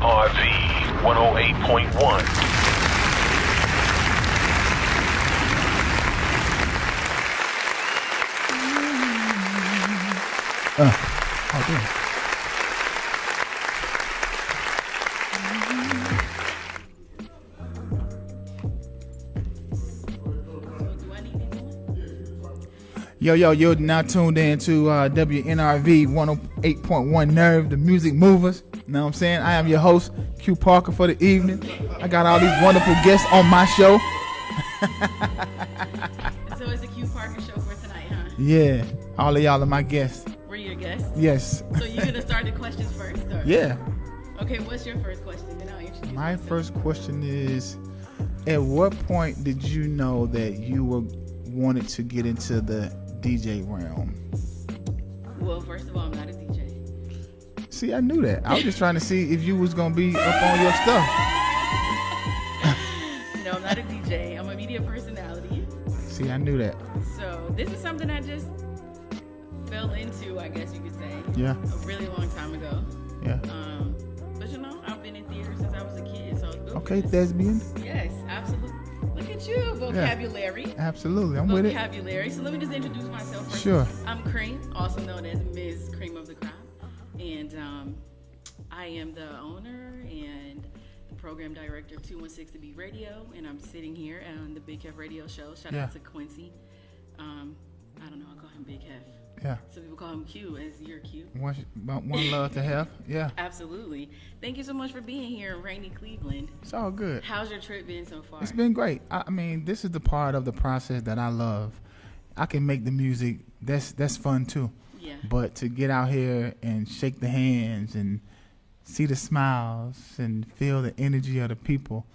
WNRV 108.1. Yo, you're now tuned in to WNRV 108.1 Nerve, the music movers. You know what I'm saying? I am your host, Q Parker, for the evening. I got all these wonderful guests on my show. So it's a Q Parker show for tonight, huh? Yeah, all of y'all are my guests. We're your guests? Yes. So you're going to start the questions first? Or? Yeah. Okay, what's your first question? Then I'll introduce My myself. first question is, at what point did you know that you wanted to get into the DJ realm? Well, first of all, I'm not a DJ. See, I knew that. I was just trying to see if you was going to be up on your stuff. No, I'm not a DJ. I'm a media personality. See, I knew that. So this is something I just fell into, I guess you could say. Yeah. A really long time ago. Yeah. But you know, I've been in theater since I was a kid. So Okay, thespian. Yes, absolutely. Look at you, vocabulary. Yeah, absolutely, I'm with it. Vocabulary. So let me just introduce myself first. Sure. I'm Cream, also known as Ms. Cream of the Crop. And I am the owner and the program director of 216 To Be Radio. And I'm sitting here on the Big Heff radio show. Shout out to Quincy. I don't know, I'll call him Big Heff. Yeah. Some people call him Q, as you're Q. One love to have. Yeah. Absolutely. Thank you so much for being here in rainy Cleveland. It's all good. How's your trip been so far? It's been great. I mean, this is the part of the process that I love. I can make the music. That's fun too. Yeah. But to get out here and shake the hands and see the smiles and feel the energy of the people,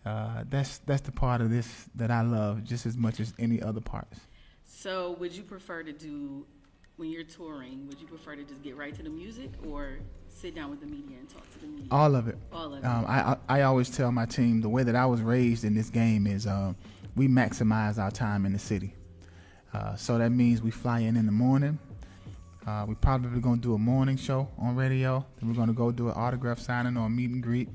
that's the part of this that I love just as much as any other parts. So would you prefer to do, when you're touring, would you prefer to just get right to the music or sit down with the media and talk to the media? All of it. All of it. I always tell my team the way that I was raised in this game is we maximize our time in the city. So that means we fly in the morning. We probably going to do a morning show on radio. Then we're going to go do an autograph signing or a meet and greet.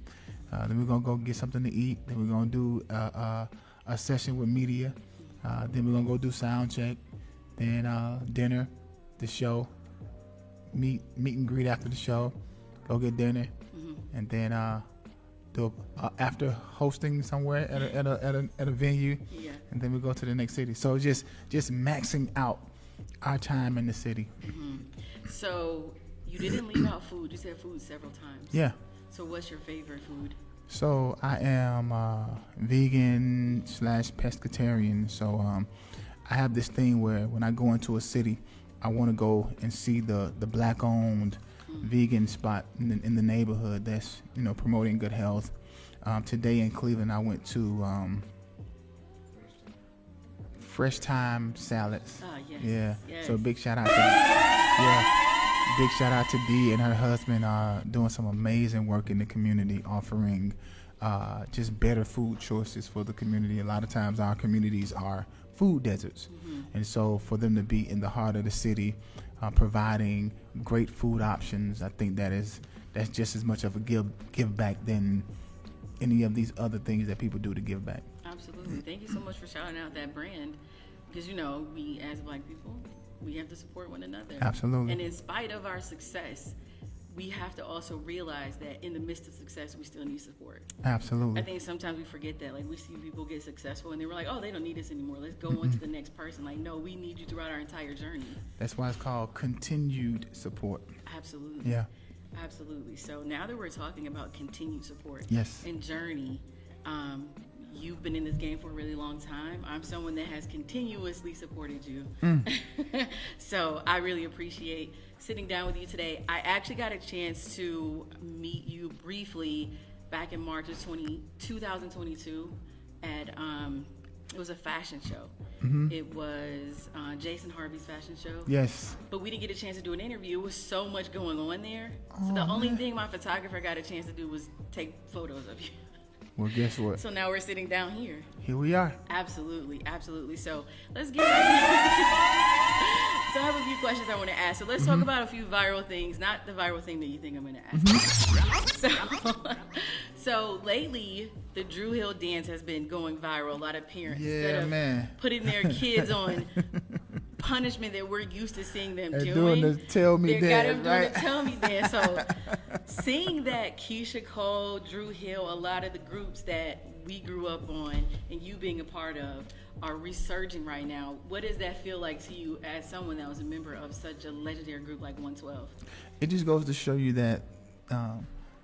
Then we're going to go get something to eat. Then we're going to do a session with media. Then we're going to go do sound check. Then dinner, the show, meet and greet after the show, go get dinner, and then do after hosting somewhere at a venue, and then we go to the next city. So just maxing out our time in the city. So you didn't leave out food. You said food several times. Yeah. So what's your favorite food? So I am vegan / pescatarian. So I have this thing where when I go into a city, I want to go and see the black-owned vegan spot in the neighborhood that's promoting good health. Today in Cleveland, I went to Fresh Time Salads. Oh, yes. Yeah. Yes. So big shout out to Dee and her husband doing some amazing work in the community, offering just better food choices for the community. A lot of times our communities are food deserts. And so for them to be in the heart of the city, providing great food options, I think that's just as much of a give back than any of these other things that people do to give back. Absolutely. Thank you so much for shouting out that brand, because we as Black people, we have to support one another. Absolutely. And in spite of our success, we have to also realize that in the midst of success, we still need support. Absolutely. I think sometimes we forget that. Like, we see people get successful and they were like, oh, they don't need us anymore. Let's go on to the next person. Like, no, we need you throughout our entire journey. That's why it's called continued support. Absolutely. Yeah. Absolutely. So now that we're talking about continued support and journey, you've been in this game for a really long time. I'm someone that has continuously supported you. So I really appreciate sitting down with you today. I actually got a chance to meet you briefly back in March of 2022 at it was a fashion show. It was Jason Harvey's fashion show. Yes. But we didn't get a chance to do an interview. It was so much going on there. So the only thing my photographer got a chance to do was take photos of you. Well, guess what? So now we're sitting down here. Here we are. Absolutely, absolutely. So let's get right So I have a few questions I want to ask. So let's talk about a few viral things, not the viral thing that you think I'm going to ask. So So lately, the Drew Hill dance has been going viral. A lot of parents, instead of putting their kids on punishment that we're used to seeing them doing the tell me dance, got them doing the tell me dance. So seeing that Keisha Cole, Drew Hill, a lot of the groups that we grew up on and you being a part of are resurging right now, what does that feel like to you as someone that was a member of such a legendary group like 112? It just goes to show you that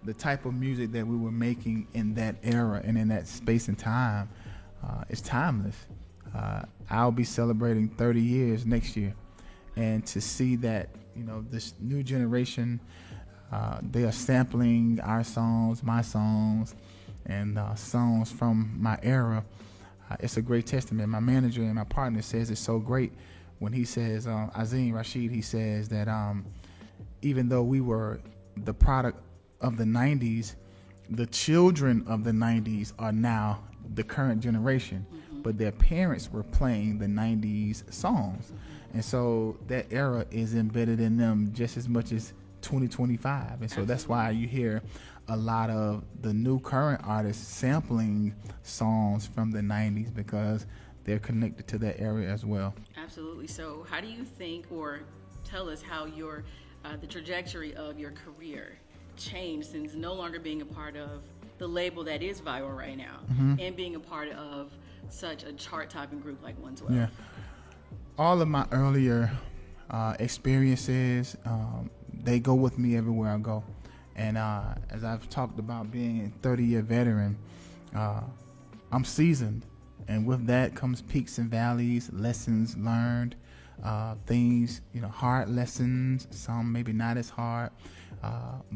the type of music that we were making in that era and in that space and time is timeless. I'll be celebrating 30 years next year, and to see that, you know, this new generation, they are sampling our songs, my songs, and songs from my era. It's a great testament. My manager and my partner says it's so great when he says, Azim Rashid, he says that even though we were the product of the 90s, the children of the 90s are now the current generation, but their parents were playing the 90s songs. And so that era is embedded in them just as much as 2025. And so that's why you hear a lot of the new current artists sampling songs from the 90s, because they're connected to that era as well. Absolutely. So how do you think, or tell us how your the trajectory of your career changed since no longer being a part of the label that is viral right now, and being a part of such a chart-topping group like 112? Yeah. All of my earlier experiences, they go with me everywhere I go. And as I've talked about being a 30-year veteran, I'm seasoned. And with that comes peaks and valleys, lessons learned, things, you know, hard lessons, some maybe not as hard.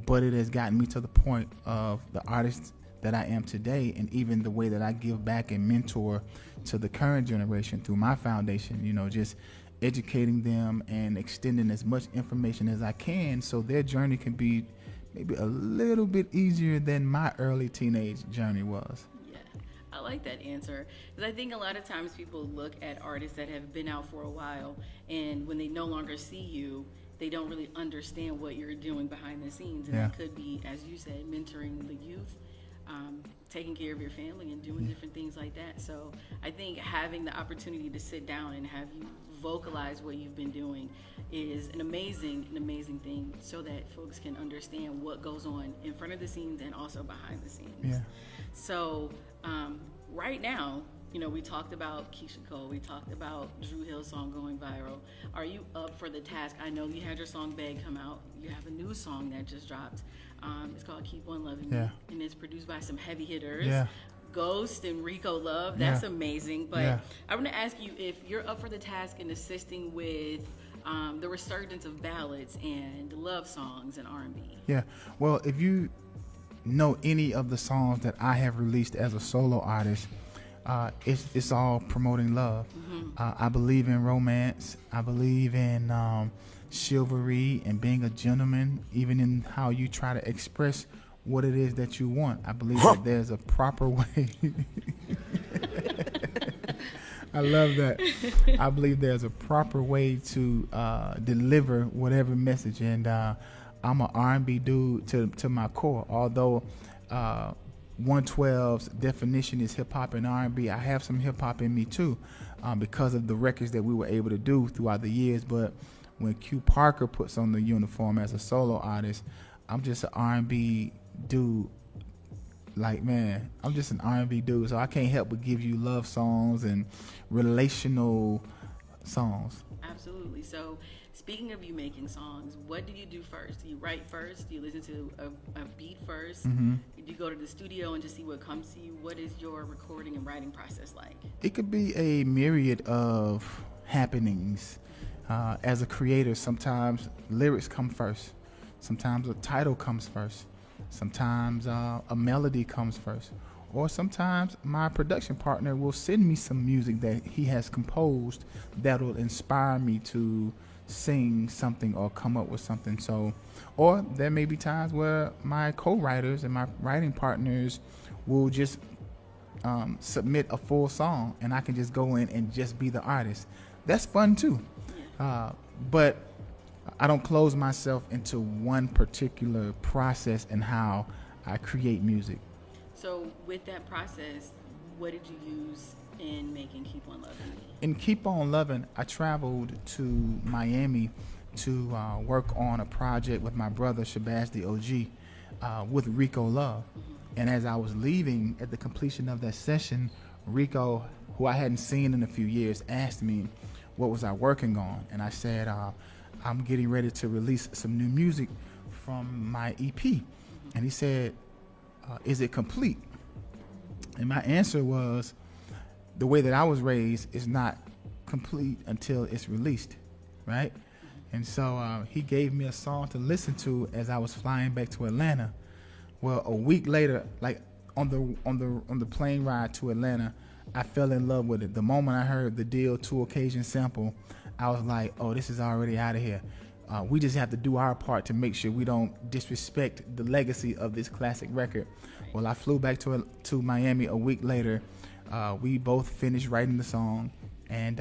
But it has gotten me to the point of the artist that I am today, and even the way that I give back and mentor to the current generation through my foundation, you know, just educating them and extending as much information as I can so their journey can be maybe a little bit easier than my early teenage journey was. Yeah, I like that answer, because I think a lot of times people look at artists that have been out for a while, and when they no longer see you, they don't really understand what you're doing behind the scenes. And that could be, as you said, mentoring the youth, taking care of your family, and doing different things like that. So I think having the opportunity to sit down and have you vocalize what you've been doing is an amazing thing, so that folks can understand what goes on in front of the scenes and also behind the scenes. Yeah. So right now, you know, we talked about Keisha Cole, we talked about Drew Hill's song going viral. Are you up for the task? I know you had your song Beg come out. You have a new song that just dropped. It's called Keep On Loving Me, and it's produced by some heavy hitters. Yeah. Ghost and Rico Love. That's amazing. But I want to ask you if you're up for the task in assisting with the resurgence of ballads and love songs and R&B. Yeah. Well, if you know any of the songs that I have released as a solo artist, it's all promoting love. I believe in romance. I believe in chivalry and being a gentleman, even in how you try to express what it is that you want. I believe that there's a proper way. I love that. I believe there's a proper way to deliver whatever message, and I'm an R&B dude to my core. Although 112's definition is hip hop and R&B, I have some hip hop in me too, because of the records that we were able to do throughout the years. But when Q Parker puts on the uniform as a solo artist, I'm just an R&B dude. Like, man, I'm just an R&B dude, so I can't help but give you love songs and relational songs. Absolutely. So speaking of you making songs, what do you do first? Do you write first? Do you listen to a beat first? Do you go to the studio and just see what comes to you? What is your recording and writing process like? It could be a myriad of happenings. As a creator, sometimes lyrics come first. Sometimes a title comes first. Sometimes a melody comes first. Or sometimes my production partner will send me some music that he has composed that will inspire me to sing something or come up with something. So, or there may be times where my co-writers and my writing partners will just submit a full song, and I can just go in and just be the artist. That's fun too. But I don't close myself into one particular process and how I create music. So with that process, what did you use in making Keep On Loving Me? In Keep On Loving, I traveled to Miami to work on a project with my brother Shabazz the OG with Rico Love. And as I was leaving at the completion of that session, Rico, who I hadn't seen in a few years, asked me what was I working on. And I said, I'm getting ready to release some new music from my EP. And he said, is it complete? And my answer was, the way that I was raised is not complete until it's released, right? And so he gave me a song to listen to as I was flying back to Atlanta. Well, a week later, like on the plane ride to Atlanta, I fell in love with it. The moment I heard the Deal 2 Occasion sample, I was like, oh, this is already out of here. We just have to do our part to make sure we don't disrespect the legacy of this classic record. Well, I flew back to Miami a week later. We both finished writing the song, and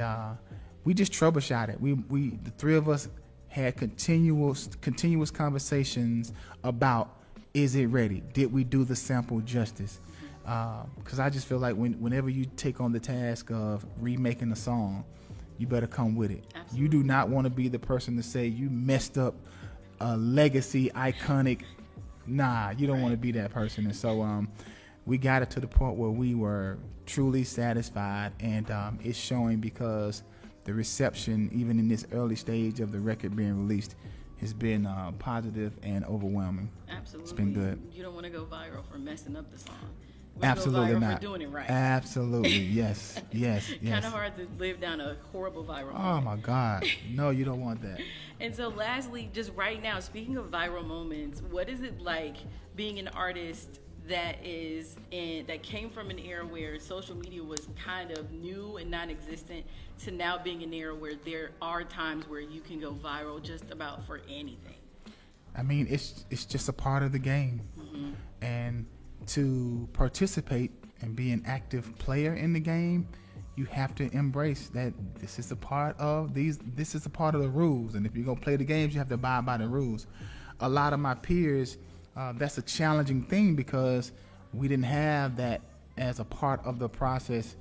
we just troubleshot it. We the three of us had continuous conversations about, is it ready? Did we do the sample justice? Because I just feel like whenever you take on the task of remaking a song, you better come with it. Absolutely. You do not want to be the person to say you messed up a legacy, iconic. Nah, you don't want to be that person. And so we got it to the point where we were truly satisfied, and it's showing because the reception, even in this early stage of the record being released, has been positive and overwhelming. Absolutely. It's been good. You don't want to go viral for messing up the song. Absolutely go viral not. For doing it right. Absolutely, yes, yes, yes. Kind of hard to live down a horrible viral moment. Oh my God, no, you don't want that. And so, lastly, just right now, speaking of viral moments, what is it like being an artist that came from an era where social media was kind of new and non-existent to now being an era where there are times where you can go viral just about for anything? I mean, it's just a part of the game, and to participate and be an active player in the game, you have to embrace that this is a part of the rules, and if you're gonna play the games, you have to abide by the rules. A lot of my peers, that's a challenging thing because we didn't have that as a part of the process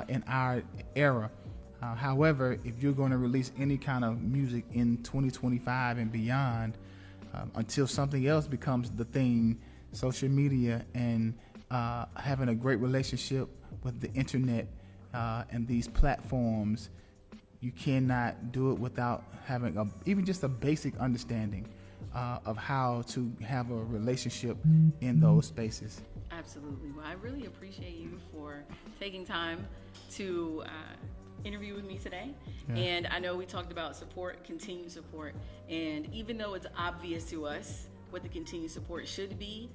in our era. However, if you're going to release any kind of music in 2025 and beyond, until something else becomes the thing, social media and having a great relationship with the internet and these platforms, you cannot do it without having even just a basic understanding of how to have a relationship in those spaces. Absolutely. Well, I really appreciate you for taking time to interview with me today. Yeah. And I know we talked about support, continued support, and even though it's obvious to us what the continued support should be,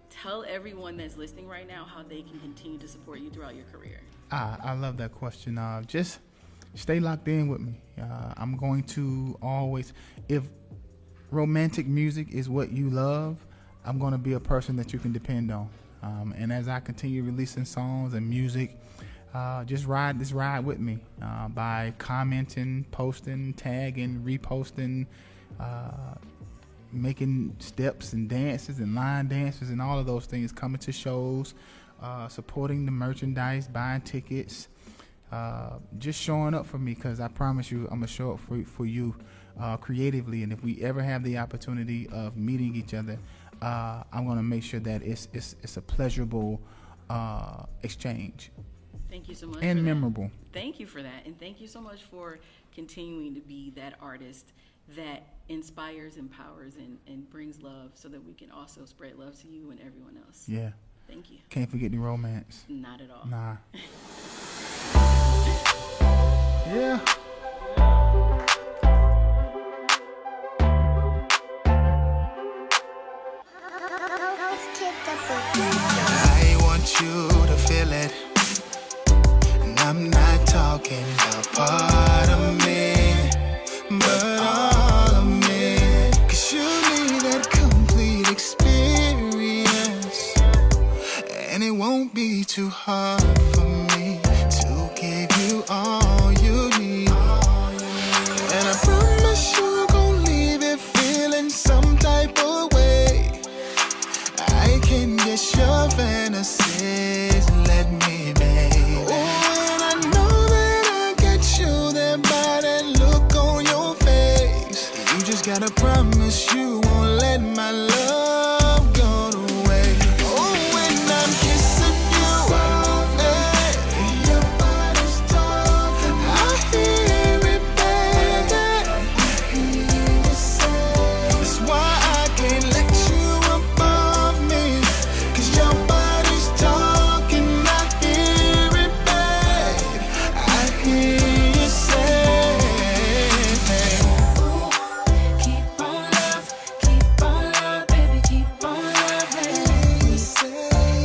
tell everyone that's listening right now how they can continue to support you throughout your career. I love that question. Just stay locked in with me. I'm going to always, if romantic music is what you love, I'm going to be a person that you can depend on. And as I continue releasing songs and music, just ride with me by commenting, posting, tagging, reposting, making steps and dances and line dances and all of those things, coming to shows, supporting the merchandise, buying tickets, just showing up for me, because I promise you I'm going to show up for you creatively. And if we ever have the opportunity of meeting each other, I'm going to make sure that it's a pleasurable exchange. Thank you so much. And memorable. Thank you for that. And thank you so much for continuing to be that artist that inspires, empowers, and brings love so that we can also spread love to you and everyone else. Yeah. Thank you. Can't forget the romance. Not at all. Nah. Yeah. I want you to feel it. And I'm not talking about part of me, but all of me. 'Cause you need that complete experience. And it won't be too hard for me to give you all you need. And I promise you gon' leave it feeling some type of way. I can get your fantasies. Let me be. Oh, and I know that I get you there by that look on your face. You just gotta promise you won't let my love go to waste. Oh, when I'm kissing you, your body's talking. I hear it, baby. I hear you say. That's why I can't let you above me. 'Cause your body's talking. I hear it, babe. I hear you say. Ooh, keep on love, baby, keep on loving.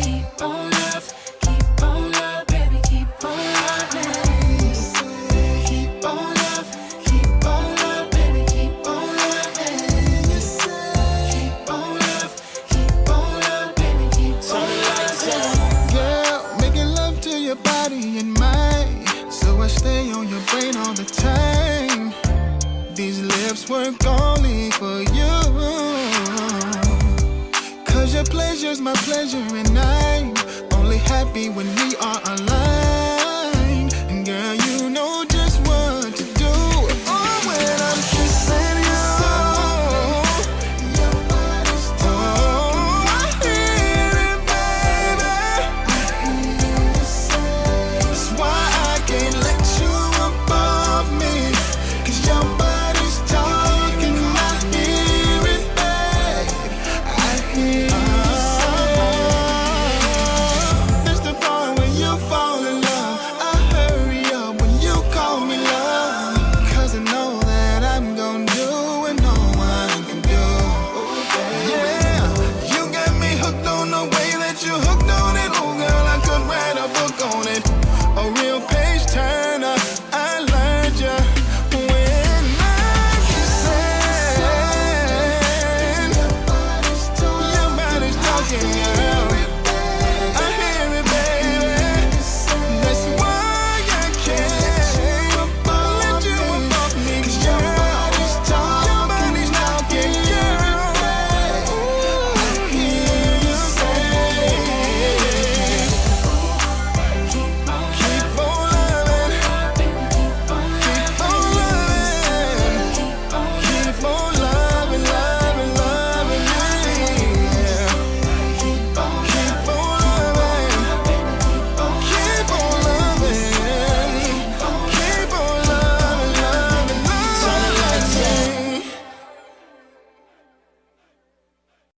Keep on love, baby, keep on loving. Keep on love, baby, keep on loving. Keep on love, baby, keep on loving. Girl, making love to your body and mind, so I stay on your brain all the time. These lips work only for you. 'Cause your pleasure's my pleasure, and I'm only happy when we are alive.